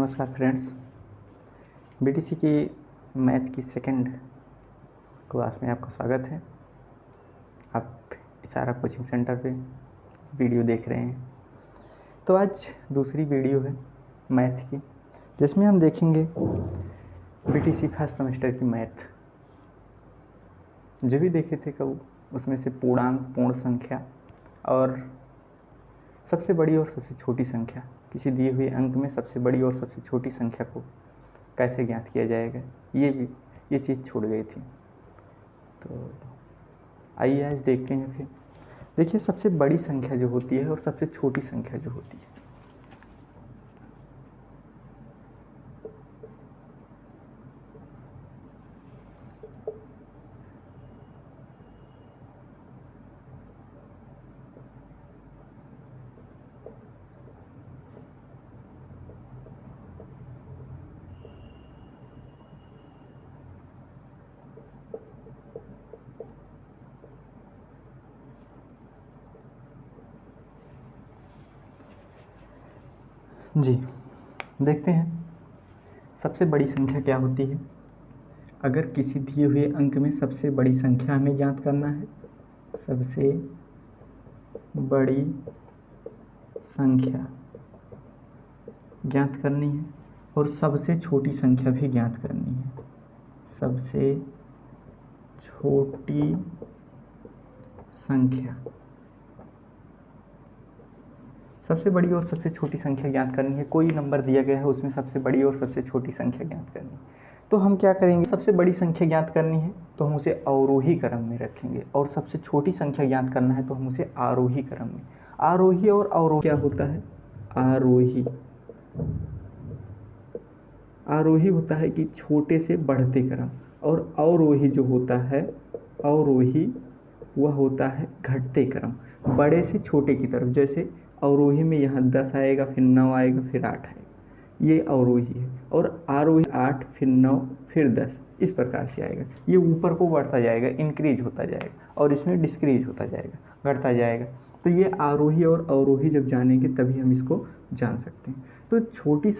नमस्कार friends, BTC की math की सेकंड क्लास में आपका स्वागत है। आप इशारा कोचिंग सेंटर पे वीडियो देख रहे हैं। तो आज दूसरी वीडियो है मैथ की, जिसमें हम देखेंगे बीटीसी फर्स्ट सेमेस्टर की मैथ। जो भी देखे थे कब उसमें से पूर्णांक, पूर्ण संख्या और सबसे बड़ी और सबसे छोटी संख्या, किसी दिए हुए अंक में सबसे बड़ी और सबसे छोटी संख्या को कैसे ज्ञात किया जाएगा, ये चीज़ छूट गई थी। तो आइए आज देखते हैं। फिर देखिए, सबसे बड़ी संख्या जो होती है और सबसे छोटी संख्या जो होती है, जी देखते हैं सबसे बड़ी संख्या क्या होती है। अगर किसी दिए हुए अंक में सबसे बड़ी संख्या हमें ज्ञात करना है, सबसे बड़ी संख्या ज्ञात करनी है और सबसे छोटी संख्या भी ज्ञात करनी है। सबसे छोटी संख्या, सबसे बड़ी और सबसे छोटी संख्या ज्ञात करनी है। कोई नंबर दिया गया है, उसमें सबसे बड़ी और सबसे छोटी संख्या ज्ञात करनी है। तो हम क्या करेंगे, सबसे बड़ी संख्या ज्ञात करनी है तो हम उसे अवरोही क्रम में रखेंगे, और सबसे छोटी संख्या ज्ञात करना है तो हम उसे आरोही क्रम में। आरोही और अवरोही क्या होता है? आरोही होता है कि छोटे से बढ़ते क्रम, और अवरोही जो होता है, अवरोही वह होता है घटते क्रम, बड़े से छोटे की तरफ। जैसे अवरोही में यहाँ 10 आएगा, फिर 9 आएगा, फिर 8 आएगा, ये अवरोही है। और आरोही 8 फिर 9 फिर 10, इस प्रकार से आएगा। ये ऊपर को बढ़ता जाएगा, इंक्रीज होता जाएगा, और इसमें डिस्क्रीज होता जाएगा, घटता जाएगा। तो ये आरोही और अवरोही जब जानेंगे तभी हम इसको जान सकते हैं। तो छोटी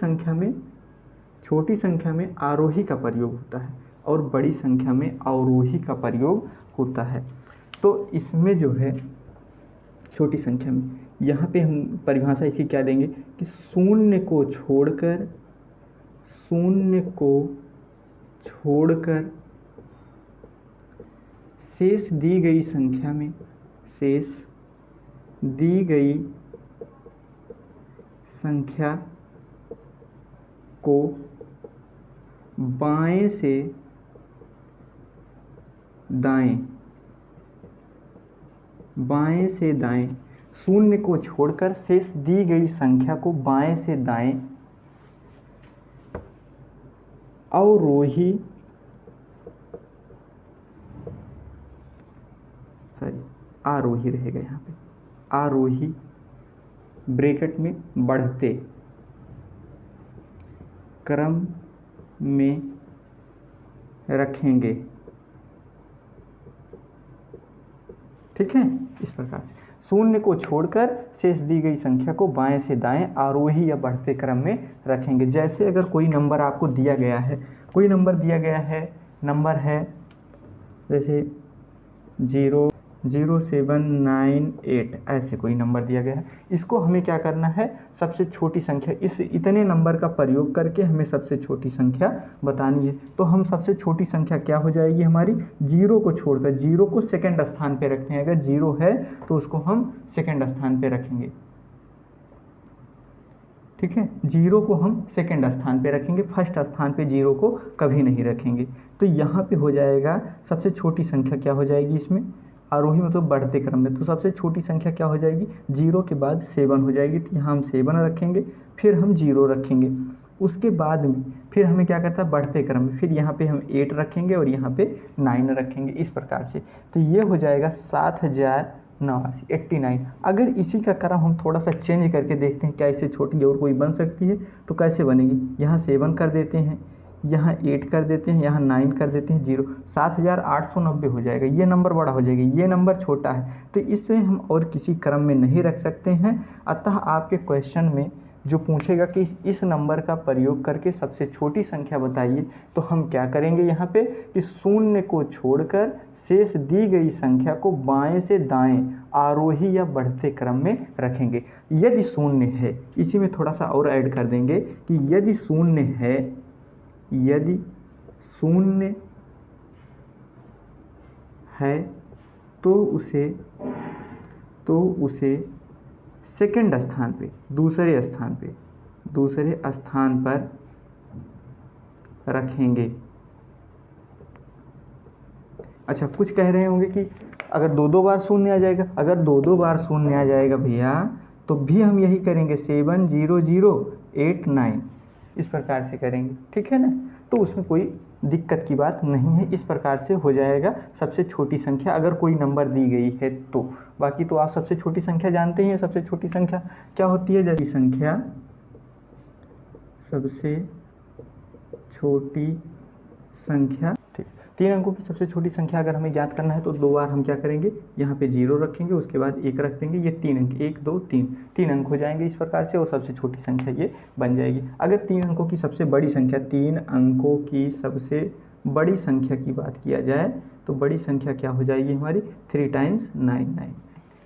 संख्या में आरोही का प्रयोग होता है और बड़ी संख्या में अवरोही का प्रयोग होता है। तो इसमें जो है छोटी संख्या में, यहाँ पे हम परिभाषा इसकी क्या देंगे कि शून्य को छोड़कर शेष दी गई संख्या को बाएं से दाएं, शून्य को छोड़कर शेष दी गई संख्या को बाएं से दाएं आरोही रहेगा यहाँ पे, आरोही ब्रैकेट में बढ़ते क्रम में रखेंगे। ठीक है, इस प्रकार से शून्य को छोड़कर शेष दी गई संख्या को बाएं से दाएं आरोही या बढ़ते क्रम में रखेंगे। जैसे अगर कोई नंबर आपको दिया गया है, नंबर है जैसे 0798, ऐसे कोई नंबर दिया गया है। इसको हमें क्या करना है, सबसे छोटी संख्या, इस इतने नंबर का प्रयोग करके हमें सबसे छोटी संख्या बतानी है। तो हम सबसे छोटी संख्या क्या हो जाएगी हमारी, 0 को छोड़कर, 0 को सेकंड स्थान पे रखते हैं। अगर 0 है तो उसको हम सेकंड स्थान पे रखेंगे। ठीक है, 0 को हम सेकंड स्थान पे रखेंगे, फर्स्ट स्थान पे 0 को कभी नहीं रखेंगे। तो यहाँ पे हो जाएगा सबसे छोटी संख्या क्या हो जाएगी इसमें, आरोही मतलब बढ़ते क्रम में। तो सबसे छोटी संख्या क्या हो जाएगी, 0 के बाद 7 हो जाएगी। तो यहाँ हम 7 रखेंगे, फिर हम 0 रखेंगे। उसके बाद में फिर हमें क्या करता है, बढ़ते क्रम में, फिर यहाँ पे हम 8 रखेंगे और यहाँ पे 9 रखेंगे, इस प्रकार से। तो ये हो जाएगा 7089। अगर इसी का क्रम हम थोड़ा सा चेंज करके देखते हैं क्या इससे छोटी और कोई बन सकती है, तो कैसे बनेगी, यहाँ 7 कर देते हैं, यहाँ 8 कर देते हैं, यहाँ 9 कर देते हैं, 0, 7890 हो जाएगा। ये नंबर बड़ा हो जाएगा, ये नंबर छोटा है, तो इससे हम और किसी क्रम में नहीं रख सकते हैं। अतः आपके क्वेश्चन में जो पूछेगा कि इस नंबर का प्रयोग करके सबसे छोटी संख्या बताइए, तो हम क्या करेंगे यहाँ पे कि शून्य को छोड़कर शेष दी गई संख्या को बाएं से दाएं आरोही या बढ़ते क्रम में रखेंगे। यदि शून्य है, इसी में थोड़ा सा और ऐड कर देंगे कि यदि शून्य है, यदि शून्य है तो उसे सेकंड स्थान पे, दूसरे स्थान पर रखेंगे। अच्छा, कुछ कह रहे होंगे कि अगर दो बार शून्य आ जाएगा, अगर दो बार शून्य आ जाएगा भैया तो भी हम यही करेंगे 7 0 0 8 9, इस प्रकार से करेंगे, ठीक है ना। तो उसमें कोई दिक्कत की बात नहीं है, इस प्रकार से हो जाएगा सबसे छोटी संख्या अगर कोई नंबर दी गई है तो। बाकी तो आप सबसे छोटी संख्या जानते ही हैं, सबसे छोटी संख्या क्या होती है, जैसी संख्या सबसे छोटी संख्या, ठीक। 3 अंकों की सबसे छोटी संख्या अगर हमें ज्ञात करना है तो 2 बार हम क्या करेंगे, यहाँ पे 0 रखेंगे, उसके बाद 1 रख देंगे, ये 3 अंक, 1 2 3 अंक हो जाएंगे इस प्रकार से, और सबसे छोटी संख्या ये बन जाएगी। अगर 3 अंकों की सबसे बड़ी संख्या, 3 अंकों की सबसे बड़ी संख्या की बात किया जाए तो बड़ी संख्या क्या हो जाएगी हमारी, 3 टाइम्स 9 9,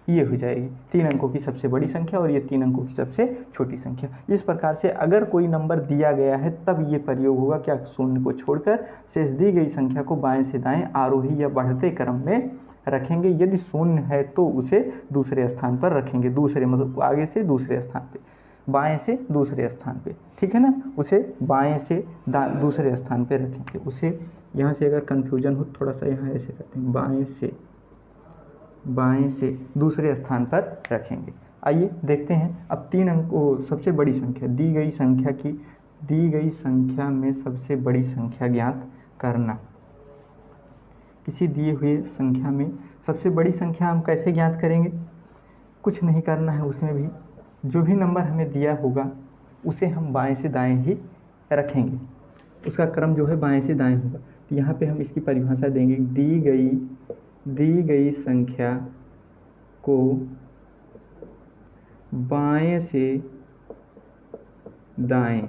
ये हो जाएगी 3 अंकों की सबसे बड़ी संख्या और ये 3 अंकों की सबसे छोटी संख्या। इस प्रकार से अगर कोई नंबर दिया गया है तब ये प्रयोग होगा क्या, शून्य को छोड़कर शेष दी गई संख्या को बाएं से दाएं आरोही या बढ़ते क्रम में रखेंगे। यदि शून्य है तो उसे दूसरे स्थान पर रखेंगे, दूसरे मतलब आगे से दूसरे स्थान पे, बाएं से दूसरे स्थान पे, ठीक है ना, उसे बाएं से दूसरे स्थान पे रखेंगे। उसे यहाँ से अगर कन्फ्यूजन हो थोड़ा सा यहाँ ऐसे करते हैं, बाएं से दूसरे स्थान पर रखेंगे। आइए देखते हैं अब 3 अंकों सबसे बड़ी संख्या, दी गई संख्या में सबसे बड़ी संख्या ज्ञात करना। किसी दिए हुए संख्या में सबसे बड़ी संख्या हम कैसे ज्ञात करेंगे, कुछ नहीं करना है, उसमें भी जो भी नंबर हमें दिया होगा उसे हम बाएं से दाएं ही रखेंगे, उसका क्रम जो है बाएं से दाएं होगा। तो यहाँ पे हम इसकी परिभाषा देंगे, दी गई संख्या को बाएं से दाएं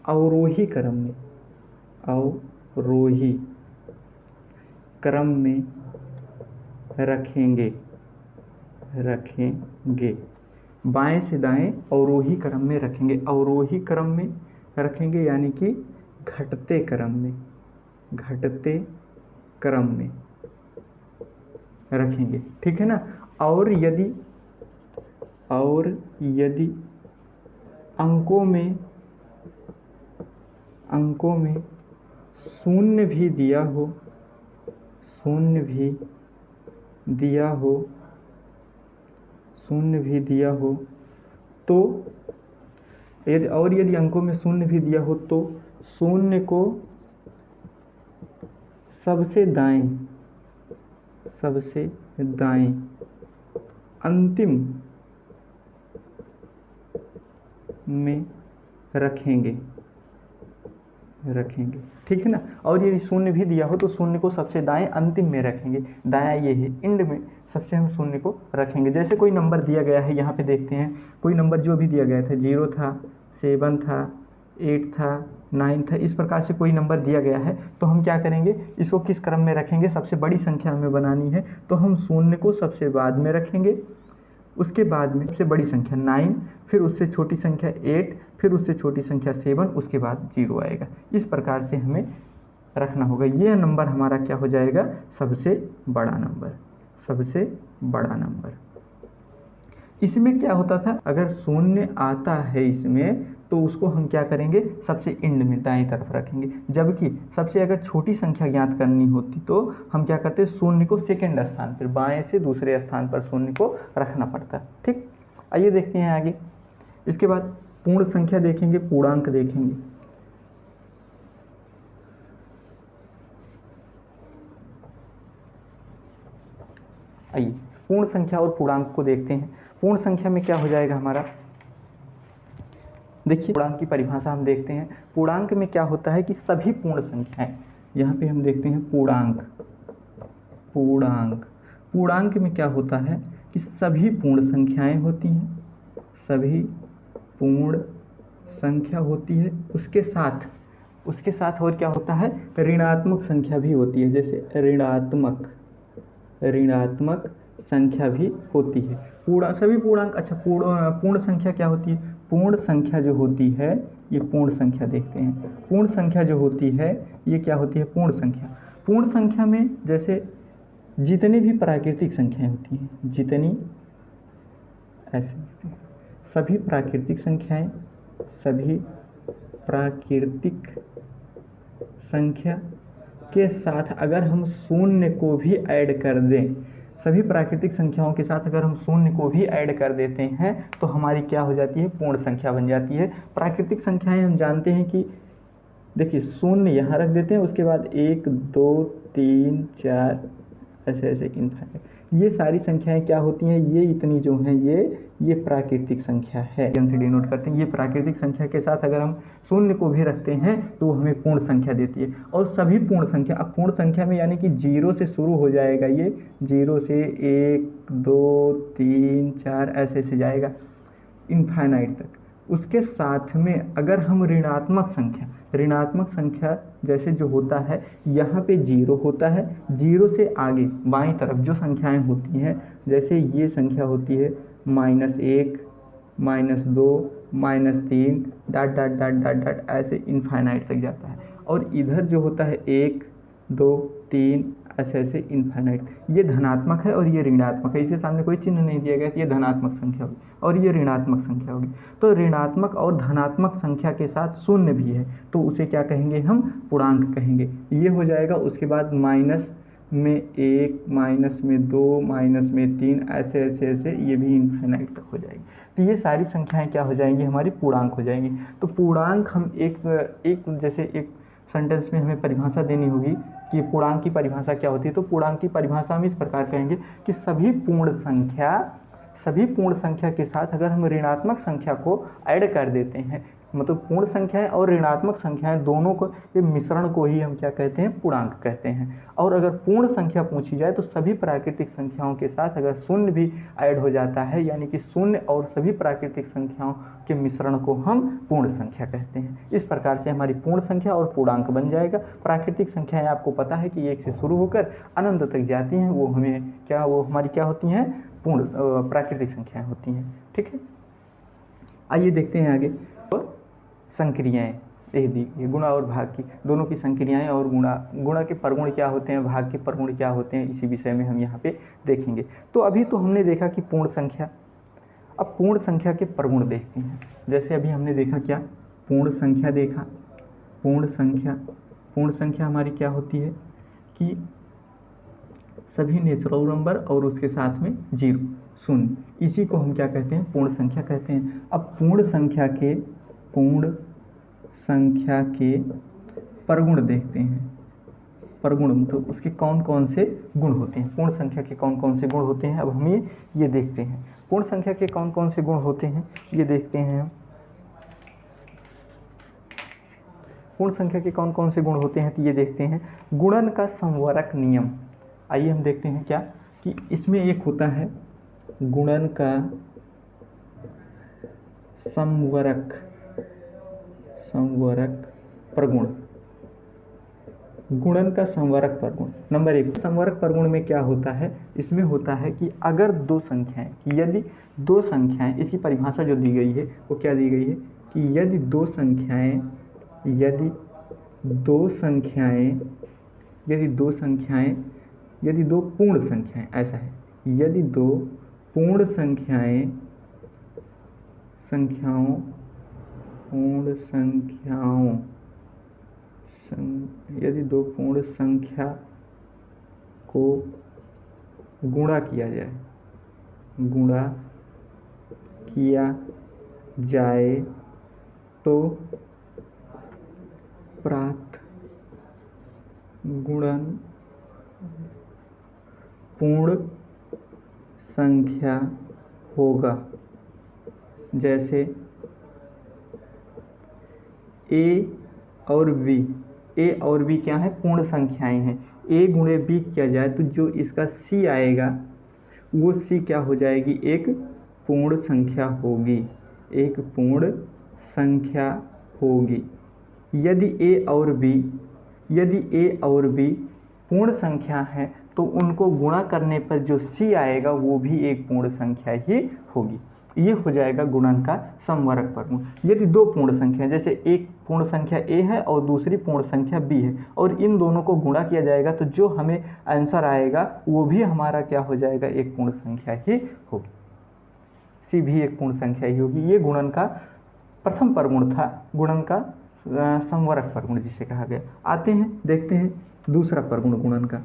अवरोही क्रम में रखेंगे। बाएं से दाएं अवरोही क्रम में रखेंगे, यानी कि घटते क्रम में रखेंगे, ठीक है ना। और यदि अंकों में शून्य भी दिया हो तो यदि अंकों में शून्य भी दिया हो तो शून्य को सबसे दाएं अंतिम में रखेंगे, ठीक है ना। और यदि शून्य भी दिया हो तो शून्य को सबसे दाएं अंतिम में रखेंगे, दायां ये है एंड में, सबसे हम शून्य को रखेंगे। जैसे कोई नंबर दिया गया है, यहाँ पे देखते हैं कोई नंबर जो भी दिया गया था, 0 था, 7 था, 8 था, 9 था, इस प्रकार से कोई नंबर दिया गया है तो हम क्या करेंगे, इसको किस क्रम में रखेंगे, सबसे बड़ी संख्या हमें बनानी है तो हम शून्य को सबसे बाद में रखेंगे, उसके बाद में सबसे बड़ी संख्या 9, फिर उससे छोटी संख्या 8, फिर उससे छोटी संख्या 7, उसके बाद 0 आएगा। इस प्रकार से हमें रखना होगा। ये नंबर हमारा क्या हो जाएगा, सबसे बड़ा नंबर। इसमें क्या होता था, अगर शून्य आता है इसमें तो उसको हम क्या करेंगे, सबसे एंड में दाएं तरफ रखेंगे। जबकि सबसे अगर छोटी संख्या ज्ञात करनी होती तो हम क्या करते, शून्य को सेकंड स्थान पर, बाएं से दूसरे स्थान पर शून्य को रखना पड़ता। ठीक, आइए देखते हैं आगे। इसके बाद पूर्ण संख्या देखेंगे, पूर्णांक देखेंगे। आइए पूर्ण संख्या और पूर्णांक को देखते हैं। पूर्ण संख्या में क्या हो जाएगा हमारा, देखिए पूर्णांक की परिभाषा हम देखते हैं। पूर्णांक में क्या होता है कि सभी पूर्ण संख्याएं, यहाँ पे हम देखते हैं पूर्णांक पूर्णांक में क्या होता है कि सभी पूर्ण संख्याएं होती हैं, सभी पूर्ण संख्या होती है, उसके साथ और क्या होता है, ऋणात्मक संख्या भी होती है। जैसे ऋणात्मक संख्या भी होती है। सभी पूर्णांक। अच्छा, पूर्ण संख्या क्या होती है? पूर्ण संख्या जो होती है, ये पूर्ण संख्या देखते हैं। पूर्ण संख्या जो होती है ये क्या होती है? पूर्ण संख्या। पूर्ण संख्या में जैसे जितनी भी प्राकृतिक संख्याएं होती हैं, जितनी, ऐसे सभी प्राकृतिक संख्याएं, सभी प्राकृतिक संख्या के साथ अगर हम शून्य को भी ऐड कर दें, सभी प्राकृतिक संख्याओं के साथ अगर हम शून्य को भी ऐड कर देते हैं तो हमारी क्या हो जाती है? पूर्ण संख्या बन जाती है। प्राकृतिक संख्याएं हम जानते हैं कि देखिए, शून्य यहाँ रख देते हैं, उसके बाद 1 2 3 4 ऐसे इनफाइनाइट, ये सारी संख्याएं क्या होती हैं? ये इतनी जो हैं ये प्राकृतिक संख्या है, हम से डिनोट करते हैं। ये प्राकृतिक संख्या के साथ अगर हम शून्य को भी रखते हैं तो वो हमें पूर्ण संख्या देती है। और सभी पूर्ण संख्या, अब पूर्ण संख्या में यानी कि 0 से शुरू हो जाएगा, ये 0 से 1 2 3 4 ऐसे जाएगा इनफाइनाइट तक। उसके साथ में अगर हम ऋणात्मक संख्या जैसे जो होता है, यहाँ पे 0 होता है, 0 से आगे बाईं तरफ जो संख्याएं होती हैं, जैसे ये संख्या होती है -1 -2 -3 dot dot dot dot dot ऐसे इनफाइनाइट तक जाता है। और इधर जो होता है 1 2 3 ऐसे इनफाइनाइट, ये धनात्मक है और ये ऋणात्मक है। इसके सामने कोई चिन्ह नहीं दिया गया, ये धनात्मक संख्या होगी और ये ऋणात्मक संख्या होगी। तो ऋणात्मक और धनात्मक संख्या के साथ शून्य भी है तो उसे क्या कहेंगे? हम पूर्णांक कहेंगे। ये हो जाएगा। उसके बाद माइनस में 1 माइनस में 2 माइनस में 3 ऐसे ये भी इनफाइनाइट तक हो जाएगी। तो ये सारी संख्याएं क्या हो जाएंगी? हमारी पूर्णांक हो जाएंगी। तो पूर्णांक हम एक सेंटेंस में हमें परिभाषा देनी होगी कि पूर्णांक की परिभाषा क्या होती है। तो पूर्णांक की परिभाषा हम इस प्रकार कहेंगे कि सभी पूर्ण संख्या के साथ अगर हम ऋणात्मक संख्या को ऐड कर देते हैं, मतलब पूर्ण संख्याएं और ऋणात्मक संख्याएं दोनों को, ये मिश्रण को ही हम क्या कहते हैं? पूर्णांक कहते हैं। और अगर पूर्ण संख्या पूछी जाए तो सभी प्राकृतिक संख्याओं के साथ अगर शून्य भी ऐड हो जाता है, यानी कि शून्य और सभी प्राकृतिक संख्याओं के मिश्रण को हम पूर्ण संख्या कहते हैं। इस प्रकार से हमारी पूर्ण संख्या और पूर्णांक बन जाएगा। प्राकृतिक संख्याएं आपको पता है कि 1 से शुरू होकर अनंत तक जाती हैं, वो हमारी क्या होती हैं? पूर्ण प्राकृतिक संख्याएं होती हैं। ठीक है, आइए देखते हैं आगे। संक्रियाएं, ये गुणा और भाग की दोनों की संक्रियाएं और गुणा के परगुण क्या होते हैं, भाग के परगुण क्या होते हैं, इसी विषय में हम यहाँ पे देखेंगे। तो अभी तो हमने देखा कि पूर्ण संख्या, अब पूर्ण संख्या के परगुण देखते हैं। जैसे अभी हमने देखा क्या? पूर्ण संख्या देखा। पूर्ण संख्या हमारी क्या होती है कि सभी नेचुरल नंबर और उसके साथ में 0 शून्य, इसी को हम क्या कहते हैं? पूर्ण संख्या कहते हैं। अब पूर्ण संख्या के परगुण देखते हैं। परगुण तो उसके कौन कौन से गुण होते हैं? पूर्ण संख्या के कौन कौन से गुण होते हैं? अब हम ये देखते हैं। पूर्ण संख्या के कौन कौन से गुण होते हैं ये देखते हैं। पूर्ण संख्या के कौन कौन से गुण होते हैं तो ये देखते हैं। गुणन का संवरक नियम, आइए हम देखते हैं क्या कि इसमें एक होता है गुणन का संवरक प्रगुण। गुणन का संवरक प्रगुण नंबर 1। संवरक प्रगुण में क्या होता है? इसमें होता है कि अगर दो संख्याएं, यदि दो संख्याएं, इसकी परिभाषा जो दी गई है वो क्या दी गई है कि यदि दो पूर्ण संख्याएं, ऐसा है, यदि दो पूर्ण यदि दो पूर्ण संख्या को गुणा किया जाए तो प्राप्त गुणन पूर्ण संख्या होगा। जैसे ए और बी क्या है? पूर्ण संख्याएं हैं। a गुणे b किया जाए तो जो इसका c आएगा वो c क्या हो जाएगी, एक पूर्ण संख्या होगी, एक पूर्ण संख्या होगी। यदि a और b पूर्ण संख्या है तो उनको गुणा करने पर जो c आएगा वो भी एक पूर्ण संख्या ही होगी। ये हो जाएगा गुणन का समवर्ग प्रगुण। यदि दो पूर्ण संख्या जैसे एक पूर्ण संख्या a है और दूसरी पूर्ण संख्या b है और इन दोनों को गुणा किया जाएगा तो जो हमें आंसर आएगा वो भी हमारा क्या हो जाएगा, एक पूर्ण संख्या ही होगी, c भी एक पूर्ण संख्या ही होगी। ये गुणन का प्रथम प्रगुण था, गुणन का समवर्ग प्रगुण जिसे कहा गया। आते हैं देखते हैं दूसरा प्रगुण गुणन का।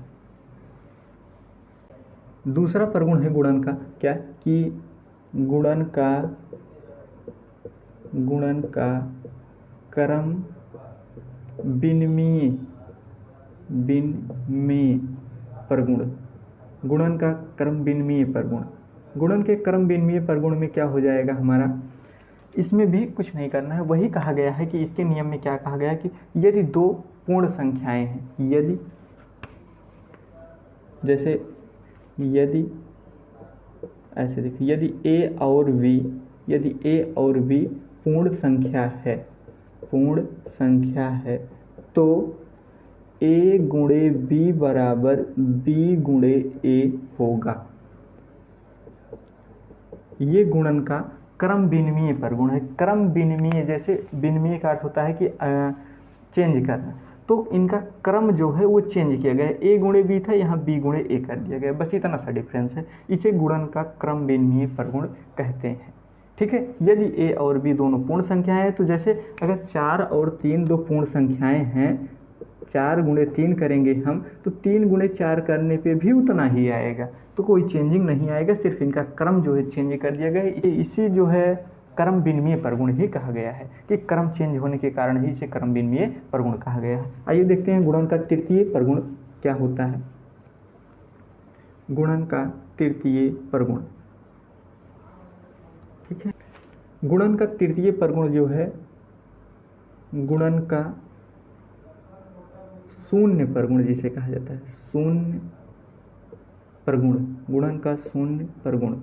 दूसरा प्रगुण है गुणन का क्या, कि गुणन का क्रम विनिमय प्रगुण। गुणन का क्रम विनिमय प्रगुण। गुणन के क्रम विनिमय प्रगुण में क्या हो जाएगा हमारा, इसमें भी कुछ नहीं करना है, वही कहा गया है कि इसके नियम में क्या कहा गया है कि यदि दो पूर्ण संख्याएं हैं, यदि ऐसे देखिए, यदि a और b पूर्ण संख्या है तो a गुणे b बराबर b गुणे a होगा। ये गुणन का क्रम विनिमय प्रगुण है। क्रम विनिमय, जैसे विनिमय का अर्थ होता है कि चेंज करना, तो इनका क्रम जो है वो चेंज किया गया है। a गुणे b था, यहाँ b गुणे a कर दिया गया, बस इतना सा डिफरेंस है। इसे गुणन का क्रम विनिमय प्रगुण कहते हैं। ठीक है, यदि a और b दोनों पूर्ण संख्याएं हैं तो जैसे अगर 4 और 3 दो पूर्ण संख्याएं हैं, 4 गुणे 3 करेंगे हम तो 3 गुणे 4 करने पे भी उतना ही आएगा, तो कोई चेंजिंग नहीं आएगा, सिर्फ इनका क्रम जो है चेंज कर दिया गया है। इसी जो है क्रम विनिमय प्रगुण ही कहा गया है कि क्रम चेंज होने के कारण ही इसे क्रम विनिमय प्रगुण कहा गया है। आइए देखते हैं गुणन का तृतीय प्रगुण क्या होता है। गुणन का तृतीय प्रगुण, ठीक है। गुणन का तृतीय प्रगुण जो है, गुणन का शून्य प्रगुण जिसे कहा जाता है, शून्य प्रगुण। गुणन का शून्य प्रगुण।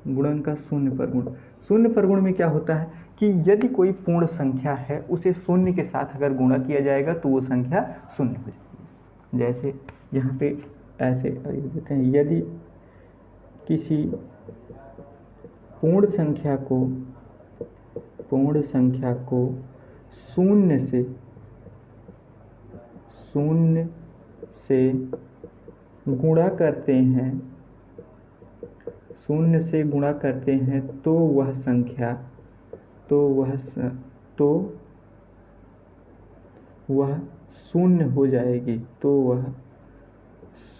गुणन का शून्य प्रगुण। शून्य प्रगुण में क्या होता है कि यदि कोई पूर्ण संख्या है उसे शून्य के साथ अगर गुणा किया जाएगा तो वो संख्या शून्य हो जाएगी। जैसे यहाँ पे ऐसे देते हैं, यदि किसी पूर्ण संख्या को शून्य से गुणा करते हैं, शून्य से गुणा करते हैं तो वह संख्या शून्य हो जाएगी, तो वह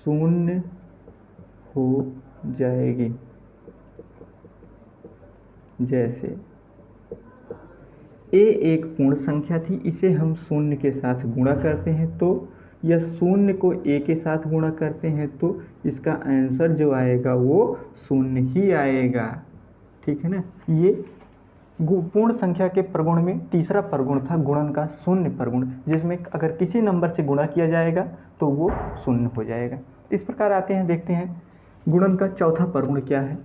शून्य हो जाएगी। जैसे a एक पूर्ण संख्या थी, इसे हम शून्य के साथ गुणा करते हैं तो, या शून्य को a के साथ गुणा करते हैं तो इसका आंसर जो आएगा वो शून्य ही आएगा। ठीक है ना। ये पूर्ण संख्या के प्रगुण में तीसरा प्रगुण था गुणन का शून्य प्रगुण, जिसमें अगर किसी नंबर से गुणा किया जाएगा तो वो शून्य हो जाएगा। इस प्रकार आते हैं, देखते हैं गुणन का चौथा प्रगुण क्या है।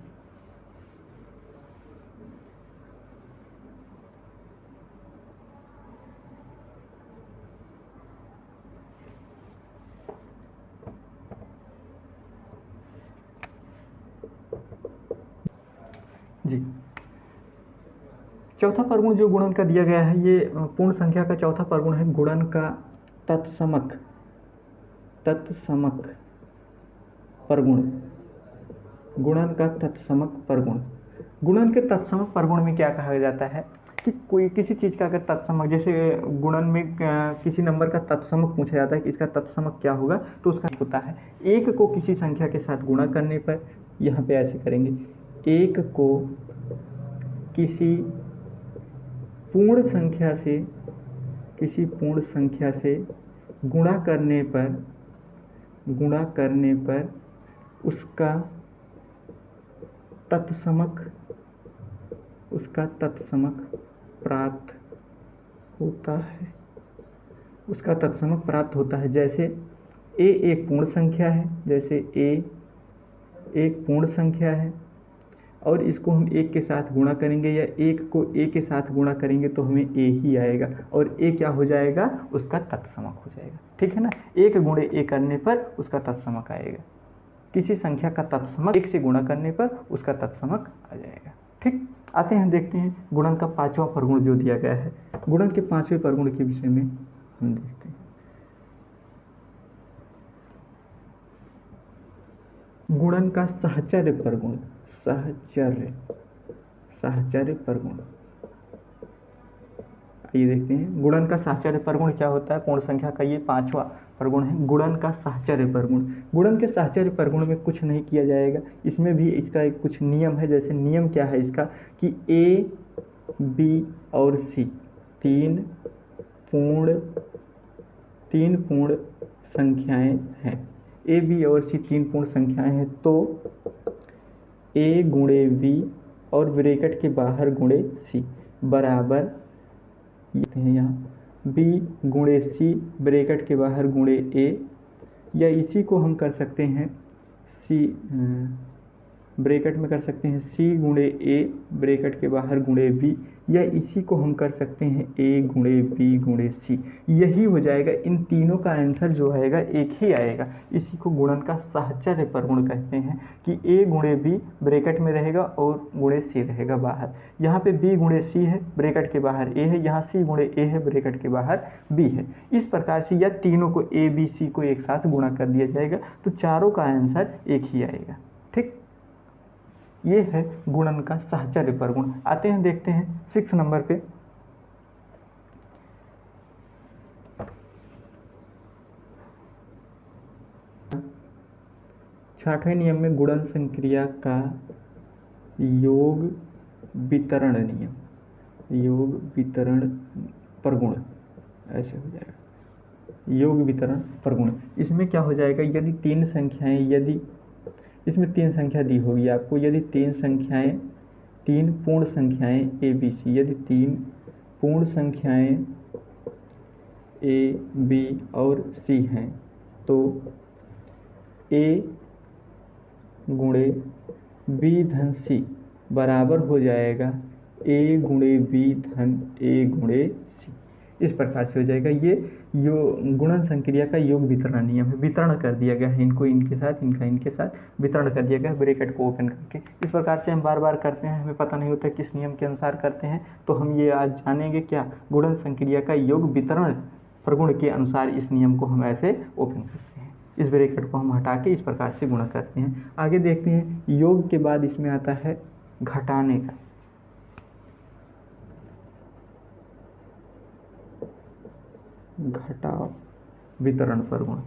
जी, चौथा प्रगुण जो गुणन का दिया गया है, ये पूर्ण संख्या का चौथा प्रगुण है गुणन का तत्समक प्रगुण। गुणन का तत्समक प्रगुण। गुणन के तत्समक प्रगुण में क्या कहा जाता है कि कोई किसी चीज़ का अगर तत्समक, जैसे गुणन में किसी नंबर का तत्समक पूछा जाता है कि इसका तत्समक क्या होगा, तो उसका होता है एक को किसी संख्या के साथ गुणा करने पर, यहाँ पे ऐसे करेंगे, एक को किसी पूर्ण संख्या से गुणा करने पर उसका तत्समक प्राप्त होता है। उसका तत्समक प्राप्त होता है। जैसे ए एक पूर्ण संख्या है, जैसे ए एक पूर्ण संख्या है और इसको हम एक के साथ गुणा करेंगे या एक को ए के साथ गुणा करेंगे तो हमें ए ही आएगा और ए क्या हो जाएगा, उसका तत्समक हो जाएगा। ठीक है ना, एक गुणे ए करने पर उसका तत्समक आएगा। किसी संख्या का तत्समक एक से गुणा करने पर उसका तत्समक आ जाएगा। ठीक, आते हैं देखते हैं गुणन का पांचवा प्रगुण जो दिया गया है। गुणन के पांचवें प्रगुण के विषय में हम देखते हैं। गुणन का साहचर्य प्रगुण, साहचर्य प्रगुण, आइए देखते हैं गुणन का साहचर्य प्रगुण क्या होता है। पूर्ण संख्या का ये पांचवा प्रगुण है, गुणन का साहचर्य प्रगुण। गुणन के साहचर्य प्रगुण में कुछ नहीं किया जाएगा, इसमें भी इसका एक कुछ नियम है। जैसे नियम क्या है इसका कि ए बी और सी तीन पूर्ण संख्याएं हैं। ए बी और सी तीन पूर्ण संख्याएं हैं तो ए गुणे वी और ब्रैकेट के बाहर गुणे सी बराबर यहाँ बी गुणे सी ब्रैकेट के बाहर गुणे ए, या इसी को हम कर सकते हैं सी ब्रैकेट में कर सकते हैं सी गुणे ए ब्रैकेट के बाहर गुणे बी, या इसी को हम कर सकते हैं ए गुणे बी गुणे सी। यही हो जाएगा, इन तीनों का आंसर जो आएगा एक ही आएगा। इसी को गुणन का साहचर्य प्रगुण कहते हैं कि ए गुणे बी ब्रैकेट में रहेगा और गुणे सी रहेगा बाहर। यहाँ पे बी गुणे सी है ब्रैकेट के बाहर ए है, यहाँ सी गुणे ए है ब्रैकेट के बाहर बी है। इस प्रकार से या तीनों को ए बी सी को एक साथ गुणा कर दिया जाएगा तो चारों का आंसर एक ही आएगा। ठीक, ये है गुणन का साहचर्य प्रगुण। आते हैं देखते हैं 6 नंबर पे। छठवें नियम में गुणन संक्रिया का योग वितरण नियम, योग वितरण प्रगुण ऐसे हो जाएगा, योग वितरण प्रगुण। इसमें क्या हो जाएगा, यदि तीन संख्याएं, यदि इसमें तीन संख्या दी होगी आपको, यदि तीन पूर्ण संख्याएं ए बी सी, यदि तीन पूर्ण संख्याएं ए बी और सी हैं तो ए गुणे बी धन सी बराबर हो जाएगा ए गुणे बी धन ए गुणे सी। इस प्रकार से हो जाएगा। ये गुणन संक्रिया का योग वितरण नियम है। वितरण कर दिया गया है, इनको इनके साथ, इनका इनके साथ वितरण कर दिया गया है ब्रैकेट को ओपन करके। इस प्रकार से हम बार बार करते हैं, हमें पता नहीं होता किस नियम के अनुसार करते हैं, तो हम ये आज जानेंगे क्या, गुणन संक्रिया का योग वितरण प्रगुण के अनुसार इस नियम को हम ऐसे ओपन करते हैं। इस ब्रैकेट को हम हटा के इस प्रकार से गुणा करते हैं। आगे देखते हैं, योग के बाद इसमें आता है घटाने का। घटाव वितरण प्रगुण,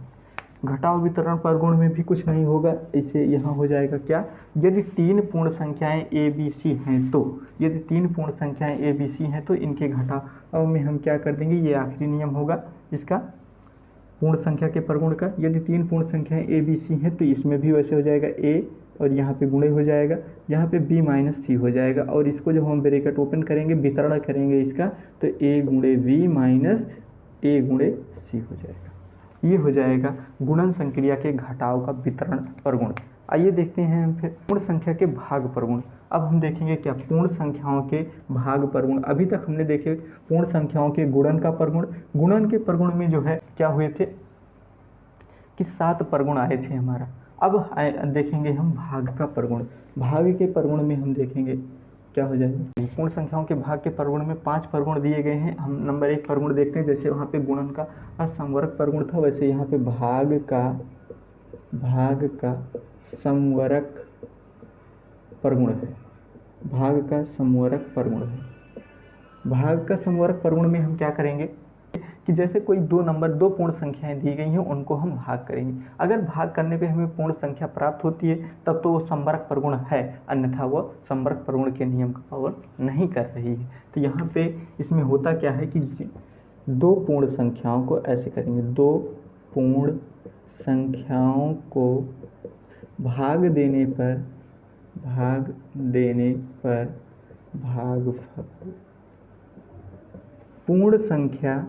घटाव वितरण प्रगुण में भी कुछ नहीं होगा, इसे यहाँ हो जाएगा क्या, यदि तीन पूर्ण संख्याएं ए बी सी हैं तो, यदि तीन पूर्ण संख्याएं ए बी सी हैं तो इनके घटाव में हम क्या कर देंगे, ये आखिरी नियम होगा इसका पूर्ण संख्या के प्रगुण का। यदि तीन पूर्ण संख्याएं ए बी सी हैं तो इसमें भी वैसे हो जाएगा ए और यहाँ पे गुणे हो जाएगा, यहाँ पे b माइनस सी हो जाएगा, और इसको जब हम ब्रैकेट ओपन करेंगे वितरण करेंगे इसका तो a गुणे b माइनस a गुणे सी हो जाएगा। ये हो जाएगा गुणन संक्रिया के घटाव का वितरण प्रगुण। आइए देखते हैं हम फिर पूर्ण संख्या के भाग प्रगुण। अब हम देखेंगे क्या, पूर्ण संख्याओं के भाग प्रगुण। अभी तक हमने देखे पूर्ण संख्याओं के गुणन का प्रगुण। गुणन के प्रगुण में जो है क्या हुए थे कि 7 प्रगुण आए थे हमारा। अब देखेंगे हम भाग का प्रगुण। भाग के प्रगुण में हम देखेंगे क्या हो जाएगा, पूर्ण संख्याओं के भाग के प्रगुण में 5 प्रगुण दिए गए हैं। हम नंबर 1 प्रगुण देखते हैं। जैसे वहाँ पे गुणन का संवरक प्रगुण था, वैसे यहाँ पे भाग का संवरक प्रगुण है। भाग का संवरक प्रगुण है। भाग का संवरक प्रगुण में हम क्या करेंगे कि जैसे कोई दो पूर्ण संख्याएं दी गई हैं उनको हम भाग करेंगे। अगर भाग करने पे हमें पूर्ण संख्या प्राप्त होती है तब तो वो संवरक प्रगुण है, अन्यथा वो संवरक प्रगुण के नियम का पालन नहीं कर रही है। तो यहाँ पे इसमें होता क्या है कि दो पूर्ण संख्याओं को ऐसे करेंगे, दो पूर्ण संख्याओं को भाग देने पर भागफल पूर्ण संख्या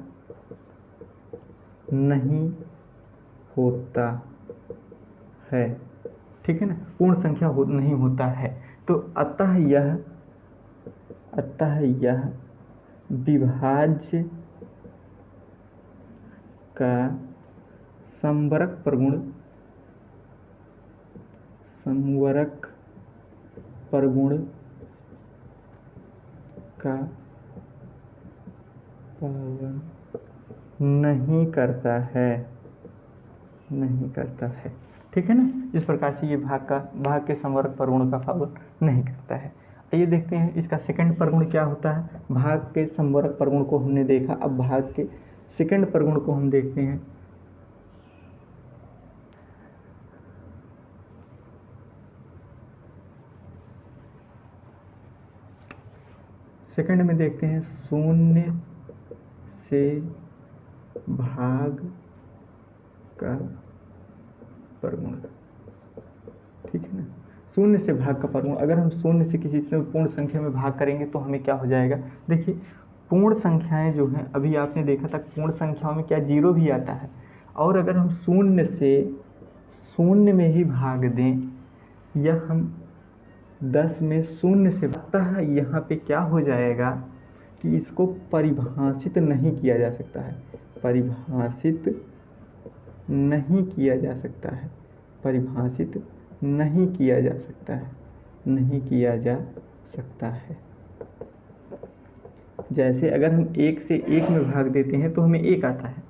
नहीं होता है, ठीक है ना, पूर्ण संख्या नहीं होता है। तो अतः यह विभाज्य का समवरक प्रगुण का पालन नहीं करता है, ठीक है ना। इस प्रकार से ये भाग के समवरक प्रगुण का पालन नहीं करता है। आइए देखते हैं इसका सेकंड प्रगुण क्या होता है। भाग के समवरक प्रगुण को हमने देखा, अब भाग के सेकंड प्रगुण को हम देखते हैं। सेकंड में देखते हैं शून्य से भाग का प्रगुण, ठीक है ना। शून्य से भाग का प्रगुण, अगर हम शून्य से किसी से पूर्ण संख्या में भाग करेंगे तो हमें क्या हो जाएगा। देखिए पूर्ण संख्याएं जो हैं, अभी आपने देखा था पूर्ण संख्याओं में क्या जीरो भी आता है, और अगर हम शून्य से शून्य में ही भाग दें या हम 10 में शून्य से, अतः यहाँ पे क्या हो जाएगा कि इसको परिभाषित नहीं किया जा सकता है, परिभाषित नहीं किया जा सकता है, परिभाषित नहीं किया जा सकता है, नहीं किया जा सकता है। जैसे अगर हम 1 से 1 में भाग देते हैं तो हमें 1 आता है,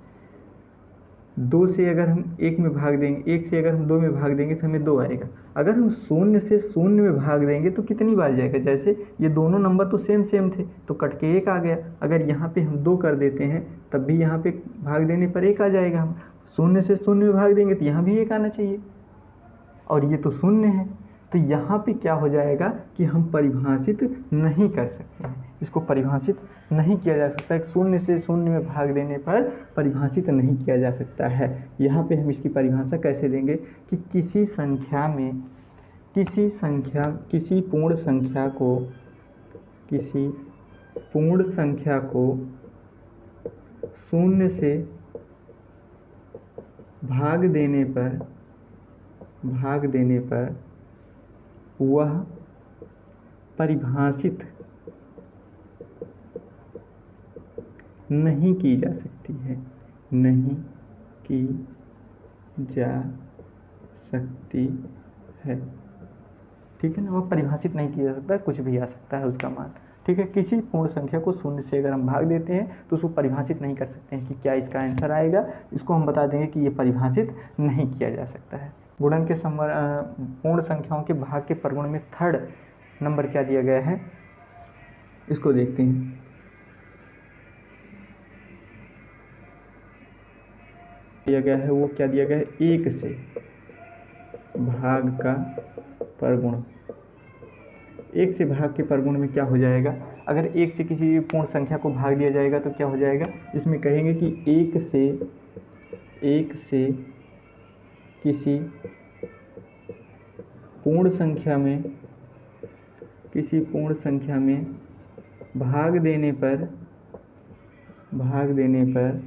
2 से अगर हम 1 में भाग देंगे, 1 से अगर हम 2 में भाग देंगे तो हमें 2 आएगा। अगर हम शून्य से शून्य में भाग देंगे तो कितनी बार जाएगा, जैसे ये दोनों नंबर तो सेम थे तो कट के 1 आ गया। अगर यहाँ पे हम 2 कर देते हैं तब भी यहाँ पे भाग देने पर 1 आ जाएगा। हम शून्य से शून्य में भाग देंगे तो यहाँ भी 1 आना चाहिए, और ये तो शून्य है, तो यहाँ पे क्या हो जाएगा कि हम परिभाषित नहीं कर सकते हैं, इसको परिभाषित नहीं किया जा सकता है। शून्य से शून्य में भाग देने पर परिभाषित नहीं किया जा सकता है। यहाँ पे हम इसकी परिभाषा कैसे देंगे कि किसी पूर्ण संख्या को शून्य से भाग देने पर वह परिभाषित नहीं की जा सकती है, नहीं की जा सकती है, ठीक है ना। वह परिभाषित नहीं किया जा सकता है, कुछ भी आ सकता है उसका मान, ठीक है। किसी पूर्ण संख्या को शून्य से अगर हम भाग देते हैं तो उसको परिभाषित नहीं कर सकते हैं कि क्या इसका आंसर आएगा, इसको हम बता देंगे कि ये परिभाषित नहीं किया जा सकता है। गुणन के पूर्ण संख्याओं के भाग के प्रगुण में थर्ड नंबर क्या दिया गया है, इसको देखते हैं। दिया गया है वो क्या दिया गया है, 1 से भाग का प्रगुण। 1 से भाग के प्रगुण में क्या हो जाएगा, अगर 1 से किसी पूर्ण संख्या को भाग दिया जाएगा तो क्या हो जाएगा, इसमें कहेंगे कि 1 से किसी पूर्ण संख्या में भाग देने पर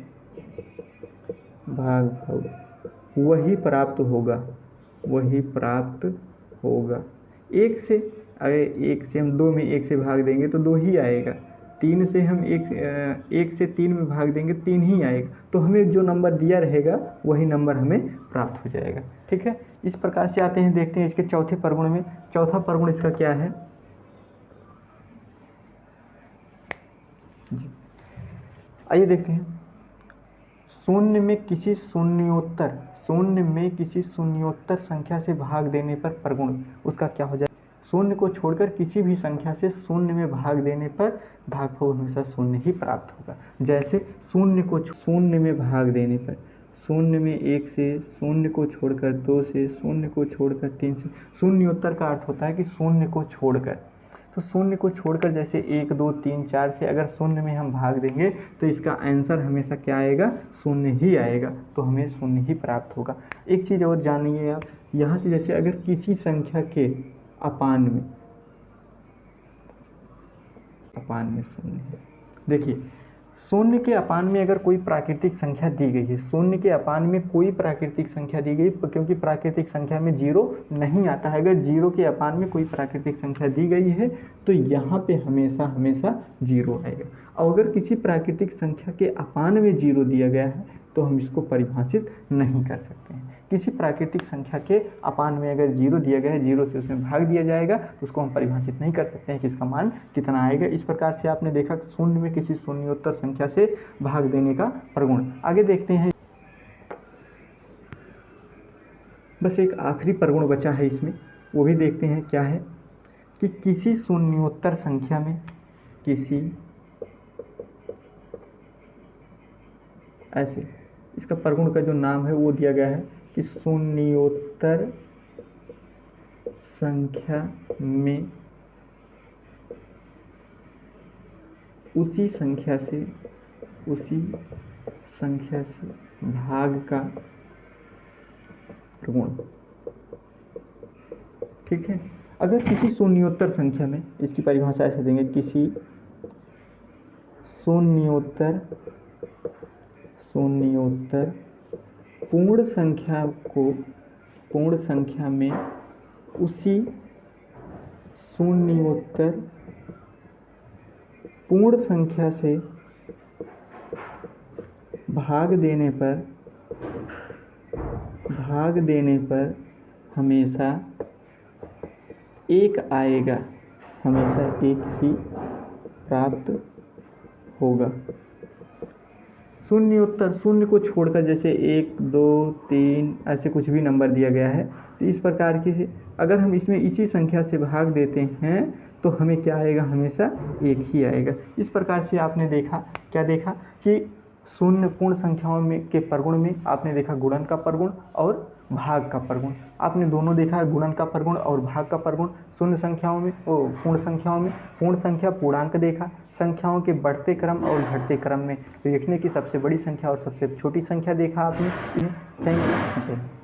भागफल वही प्राप्त होगा। 1 से अगर 1 से हम 2 में 1 से भाग देंगे तो 2 ही आएगा। 3 से हम 1 से 3 में भाग देंगे 3 ही आएगा। तो हमें जो नंबर दिया रहेगा वही नंबर हमें प्राप्त हो जाएगा, ठीक है। इस प्रकार से आते हैं, देखते हैं इसके चौथे प्रगुण में। चौथा प्रगुण इसका क्या है, आइए देखते हैं। शून्य में किसी शून्योत्तर संख्या से भाग देने पर प्रगुण उसका क्या हो जाए, शून्य को छोड़कर किसी भी संख्या से शून्य में भाग देने पर भागफल हमेशा शून्य ही प्राप्त होगा। जैसे शून्य में भाग देने पर, शून्य में 1 से, शून्य को छोड़कर 2 से, शून्य को छोड़कर 3 से। शून्योत्तर का अर्थ होता है कि शून्य को छोड़कर, तो शून्य को छोड़कर जैसे 1 2 3 4 से अगर शून्य में हम भाग देंगे तो इसका आंसर हमेशा क्या आएगा, शून्य ही आएगा, तो हमें शून्य ही प्राप्त होगा। एक चीज़ और जानिए आप, यहाँ से जैसे अगर किसी संख्या के अपान में शून्य है, देखिए शून्य के अपान में अगर कोई प्राकृतिक संख्या दी गई है, शून्य के अपान में कोई प्राकृतिक संख्या दी गई, क्योंकि प्राकृतिक संख्या में जीरो नहीं आता है, अगर जीरो के अपान में कोई प्राकृतिक संख्या दी गई है तो यहाँ पे हमेशा हमेशा जीरो आएगा। और अगर किसी प्राकृतिक संख्या के अपान में जीरो दिया गया है तो हम इसको परिभाषित नहीं कर सकते हैं। किसी प्राकृतिक संख्या के अपान में अगर जीरो दिया गया है, जीरो से उसमें भाग दिया जाएगा तो उसको हम परिभाषित नहीं कर सकते हैं कि इसका मान कितना आएगा। इस प्रकार से आपने देखा शून्य में किसी शून्योत्तर संख्या से भाग देने का प्रगुण। आगे देखते हैं, बस एक आखिरी प्रगुण बचा है इसमें, वो भी देखते हैं क्या है कि किसी शून्योत्तर संख्या में, किसी ऐसे इसका प्रगुण का जो नाम है वो दिया गया है कि शून्योत्तर संख्या में उसी संख्या से भाग का प्रगुण। ठीक है, अगर किसी शून्योत्तर संख्या में, इसकी परिभाषा ऐसे देंगे, किसी शून्योत्तर पूर्ण संख्या में उसी शून्योत्तर पूर्ण संख्या से भाग देने पर हमेशा एक आएगा, हमेशा एक ही प्राप्त होगा। शून्योत्तर, शून्य को छोड़कर जैसे 1 2 3 ऐसे कुछ भी नंबर दिया गया है, तो इस प्रकार की अगर हम इसमें इसी संख्या से भाग देते हैं तो हमें क्या आएगा, हमेशा एक ही आएगा। इस प्रकार से आपने देखा, क्या देखा कि शून्य पूर्ण संख्याओं में के प्रगुण में आपने देखा गुणन का प्रगुण और भाग का प्रगुण, आपने दोनों देखा है, गुणन का प्रगुण और भाग का प्रगुण। शून्य संख्याओं में, पूर्ण संख्याओं में पूर्ण संख्या पूर्णांक देखा, संख्याओं के बढ़ते क्रम और घटते क्रम में लिखने की सबसे बड़ी संख्या और सबसे छोटी संख्या देखा आपने। Thank you. जय।